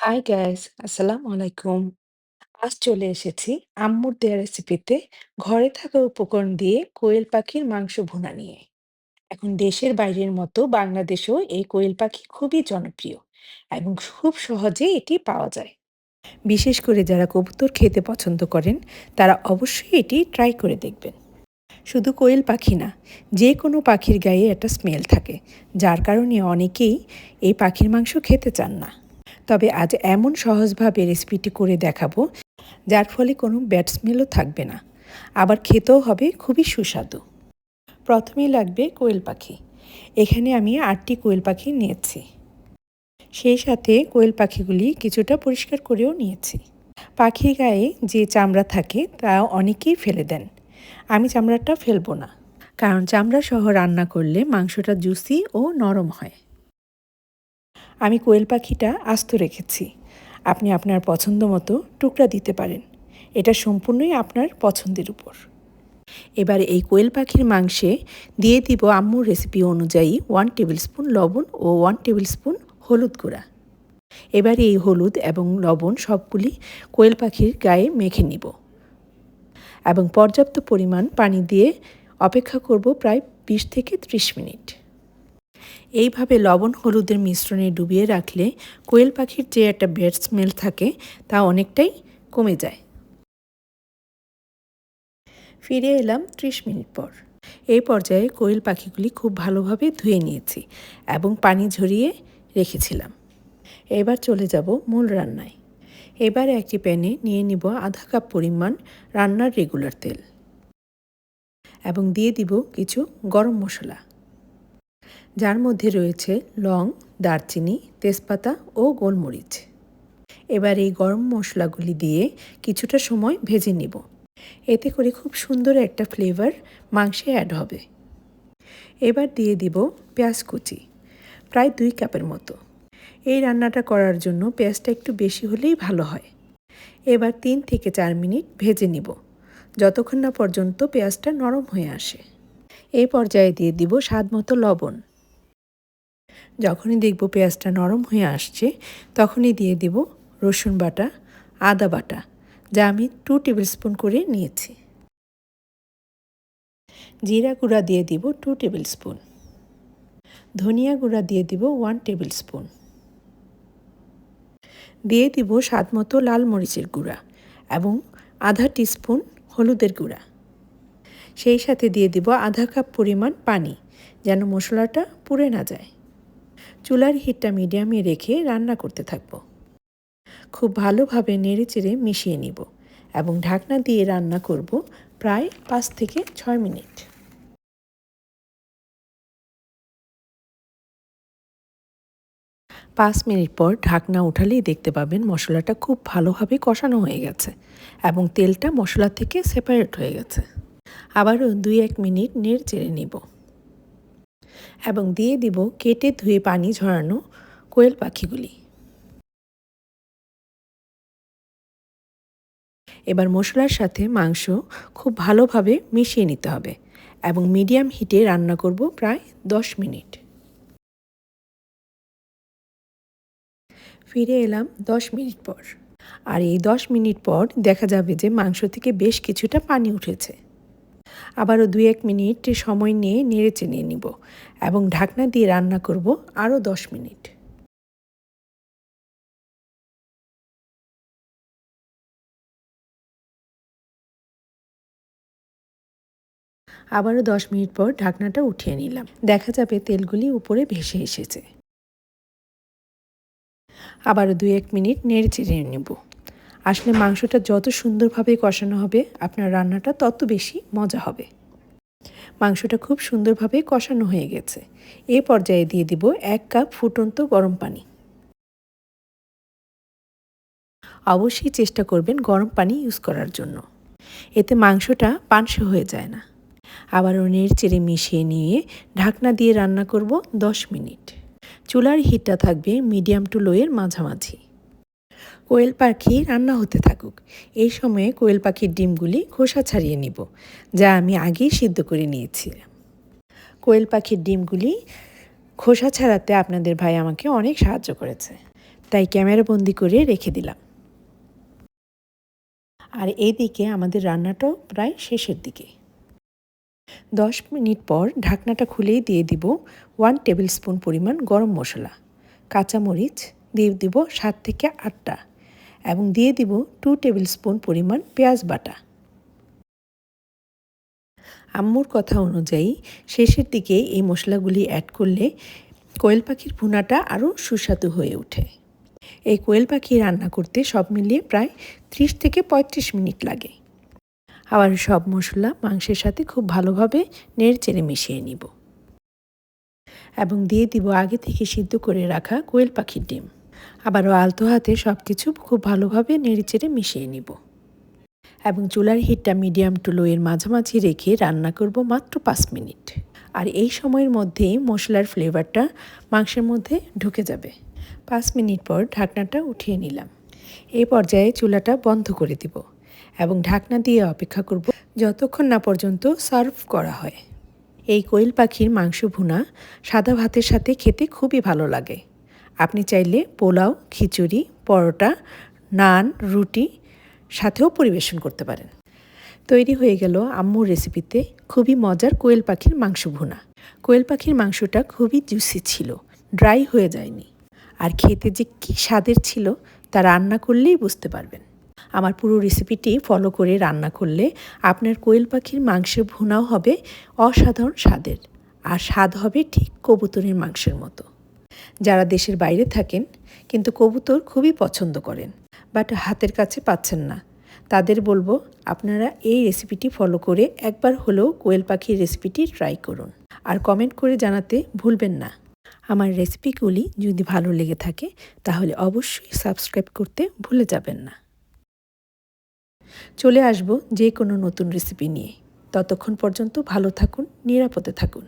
Hi guys, আসসালামু আলাইকুম। আজ চলে এসেছি আম্মুর দেয়া রেসিপিতে ঘরে থাকা উপকরণ দিয়ে কোয়েল পাখির মাংস ভুনা নিয়ে। এখন দেশের বাইরের মতো বাংলাদেশেও এই কোয়েল পাখি খুবই জনপ্রিয় এবং খুব সহজে এটি পাওয়া যায়। বিশেষ করে যারা কবুতর খেতে পছন্দ করেন তারা অবশ্যই এটি ট্রাই করে দেখবেন। শুধু কোয়েল পাখি না, যে কোনো পাখির গায়ে একটা স্মেল থাকে, যার কারণে অনেকেই এই পাখির মাংস খেতে চান না। তবে আজ এমন সহজভাবে রেসিপিটি করে দেখাবো যার ফলে কোনো ব্যাড স্মেলও থাকবে না, আবার খেতেও হবে খুবই সুস্বাদু। প্রথমেই লাগবে কোয়েল পাখি। এখানে আমি ৮টি কোয়েল পাখি নিয়েছি। সেই সাথে কোয়েল পাখিগুলি কিছুটা পরিষ্কার করেও নিয়েছি। পাখির গায়ে যে চামড়া থাকে তা অনেকেই ফেলে দেন। আমি চামড়াটা ফেলবো না, কারণ চামড়া সহ রান্না করলে মাংসটা জুসি ও নরম হয়। আমি কোয়েল পাখিটা আস্ত রেখেছি। আপনি আপনার পছন্দ মতো টুকরা দিতে পারেন। এটা সম্পূর্ণই আপনার পছন্দের উপর। এবার এই কোয়েল পাখির মাংসে দিয়ে দিব আম্মুর রেসিপি অনুযায়ী 1 টেবিল স্পুন লবণ ও 1 টেবিল স্পুন হলুদ গুঁড়া। এবার এই হলুদ এবং লবণ সবগুলি কোয়েল পাখির গায়ে মেখে নিব এবং পর্যাপ্ত পরিমাণ পানি দিয়ে অপেক্ষা করব প্রায় 20 থেকে 30 মিনিট। এইভাবে লবণ হলুদের মিশ্রণে ডুবিয়ে রাখলে কোয়েল পাখির যে একটা ব্যাড স্মেল থাকে তা অনেকটাই কমে যায়। ফিরে এলাম 30 মিনিট পর। এই পর্যায়ে কোয়েল পাখিগুলি খুব ভালোভাবে ধুয়ে নিয়েছি এবং পানি ঝরিয়ে রেখেছিলাম। এবার চলে যাব মূল রান্নায়। এবার একটি প্যানে নিয়ে নিব আধা কাপ পরিমাণ রান্নার রেগুলার তেল এবং দিয়ে দিব কিছু গরম মশলা, যার মধ্যে রয়েছে লং, দারচিনি, তেজপাতা ও গোলমরিচ। এবার এই গরম মশলাগুলি দিয়ে কিছুটা সময় ভেজে নেব। এতে করে খুব সুন্দর একটা ফ্লেভার মাংসে অ্যাড হবে। এবার দিয়ে দিব পেঁয়াজ কুচি, প্রায় 2 কাপের মতো। এই রান্নাটা করার জন্য পেঁয়াজটা একটু বেশি হলেই ভালো হয়। এবার 3 থেকে 4 মিনিট ভেজে নিব, যতক্ষণ না পর্যন্ত পেঁয়াজটা নরম হয়ে আসে। এই পর্যায়ে দিয়ে দিব স্বাদ মতো লবণ। যখনই দেখব পেঁয়াজটা নরম হয়ে আসছে, তখনই দিয়ে দিব রসুন বাটা, আদা বাটা, যা আমি 2 টেবিল স্পুন করে নিয়েছি। জিরা গুঁড়া দিয়ে দিব 2 টেবিল স্পুন। ধনিয়া গুঁড়া দিয়ে দিব 1 টেবিল স্পুন। দিয়ে দিব স্বাদ মতো লাল মরিচের গুঁড়া এবং আধা টিস্পুন হলুদের গুঁড়া। সেই সাথে দিয়ে দিব আধা কাপ পরিমাণ পানি, যেন মশলাটা পুড়ে না যায়। চুলার হিটটা মিডিয়ামে রেখে রান্না করতে থাকব। খুব ভালোভাবে নেড়েচেড়ে মিশিয়ে নিব এবং ঢাকনা দিয়ে রান্না করব প্রায় 5 থেকে 6 মিনিট। 5 মিনিট পর ঢাকনা উঠালেই দেখতে পাবেন মশলাটা খুব ভালোভাবে কষানো হয়ে গেছে এবং তেলটা মশলা থেকে সেপারেট হয়ে গেছে। আবারও 2-1 মিনিট নেড়েচেড়ে নিব এবং দিয়ে দিব কেটে ধুয়ে পানি ঝরানো কোয়েল পাখিগুলি। এবার মশলার সাথে মাংস খুব ভালোভাবে মিশিয়ে নিতে হবে এবং মিডিয়াম হিটে রান্না করব প্রায় 10 মিনিট। ফিরে এলাম 10 মিনিট পর। আর এই 10 মিনিট পর দেখা যাবে যে মাংস থেকে বেশ কিছুটা পানি উঠেছে। আবারও 2-1 মিনিট সময় নিয়ে নেড়েচেড়ে নিব এবং ঢাকনা দিয়ে রান্না করব আরও 10 মিনিট। আবারও 10 মিনিট পর ঢাকনাটা উঠিয়ে নিলাম। দেখা যাবে তেলগুলি উপরে ভেসে এসেছে। আবারও 2-1 মিনিট নেড়েচেড়ে নেব। আসলে মাংসটা যত সুন্দরভাবে কষানো হবে আপনার রান্নাটা তত বেশি মজা হবে। মাংসটা খুব সুন্দরভাবে কষানো হয়ে গেছে। এ পর্যায়ে দিয়ে দিব 1 কাপ ফুটন্ত গরম পানি। অবশ্যই চেষ্টা করবেন গরম পানি ইউজ করার জন্য। এতে মাংসটা পানসে হয়ে যায় না। আবারও নেড়েচেড়ে মিশিয়ে নিয়ে ঢাকনা দিয়ে রান্না করব 10 মিনিট। চুলার হিটটা থাকবে মিডিয়াম টু লোয়ের মাঝামাঝি। কোয়েল পাখি রান্না হতে থাকুক। এই সময়ে কোয়েল পাখির ডিমগুলি খোসা ছাড়িয়ে নিব, যা আমি আগেই সিদ্ধ করে নিয়েছিলাম। কোয়েল পাখির ডিমগুলি খোসা ছাড়াতে আপনাদের ভাই আমাকে অনেক সাহায্য করেছে। তাই ক্যামেরা বন্দি করে রেখে দিলাম। আর এইদিকে আমাদের রান্নাটাও প্রায় শেষের দিকে। 10 মিনিট পর ঢাকনাটা খুলেই দিয়ে দিব 1 টেবিল স্পুন পরিমাণ গরম মশলা, কাঁচামরিচ দিয়ে দিব 7 থেকে 8টা এবং দিয়ে দিব 2 টেবিল স্পুন পরিমাণ পেঁয়াজ বাটা। আম্মুর কথা অনুযায়ী শেষের দিকে এই মশলাগুলি অ্যাড করলে কোয়েল পাখির ভুনাটা আরও সুস্বাদু হয়ে ওঠে। এই কোয়েল পাখি রান্না করতে সব মিলিয়ে প্রায় 30 থেকে 35 মিনিট লাগে। আবার সব মশলা মাংসের সাথে খুব ভালোভাবে নেড়েচেড়ে মিশিয়ে নিব এবং দিয়ে দিব আগে থেকে সিদ্ধ করে রাখা কোয়েল পাখির ডিম। আবারও আলতো হাতে সব কিছু খুব ভালোভাবে নেড়েচেড়ে মিশিয়ে নিব এবং চুলার হিটটা মিডিয়াম টু লো এর মাঝামাঝি রেখে রান্না করব মাত্র 5 মিনিট। আর এই সময়ের মধ্যেই মশলার ফ্লেভারটা মাংসের মধ্যে ঢুকে যাবে। 5 মিনিট পর ঢাকনাটা উঠিয়ে নিলাম। এই পর্যায়ে চুলাটা বন্ধ করে দিব এবং ঢাকনা দিয়ে অপেক্ষা করব যতক্ষণ না পর্যন্ত সার্ভ করা হয়। এই কোয়েল পাখির মাংস ভুনা সাদা ভাতের সাথে খেতে খুবই ভালো লাগে। আপনি চাইলে পোলাও, খিচুড়ি, পরোটা, নান, রুটি সাথেও পরিবেশন করতে পারেন। তৈরি হয়ে গেল আম্মুর রেসিপিতে খুবই মজার কোয়েল পাখির মাংস ভুনা। কোয়েল পাখির মাংসটা খুবই জুসি ছিল, ড্রাই হয়ে যায়নি। আর খেতে যে কী স্বাদের ছিল তা রান্না করলেই বুঝতে পারবেন। আমার পুরো রেসিপিটি ফলো করে রান্না করলে আপনার কোয়েল পাখির মাংসের ভুনাও হবে অসাধারণ স্বাদের, আর স্বাদ হবে ঠিক কবুতরের মাংসের মতো। যারা দেশের বাইরে থাকেন কিন্তু কবুতর খুবই পছন্দ করেন বাট হাতের কাছে পাচ্ছেন না, তাদের বলবো আপনারা এই রেসিপিটি ফলো করে একবার হলেও কোয়েল পাখির রেসিপিটি ট্রাই করুন আর কমেন্ট করে জানাতে ভুলবেন না। আমার রেসিপিগুলি যদি ভালো লেগে থাকে তাহলে অবশ্যই সাবস্ক্রাইব করতে ভুলে যাবেন না। চলে আসব যে কোনো নতুন রেসিপি নিয়ে। ততক্ষণ পর্যন্ত ভালো থাকুন, নিরাপদে থাকুন।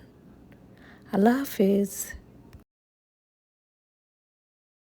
আল্লাহ হাফেজ।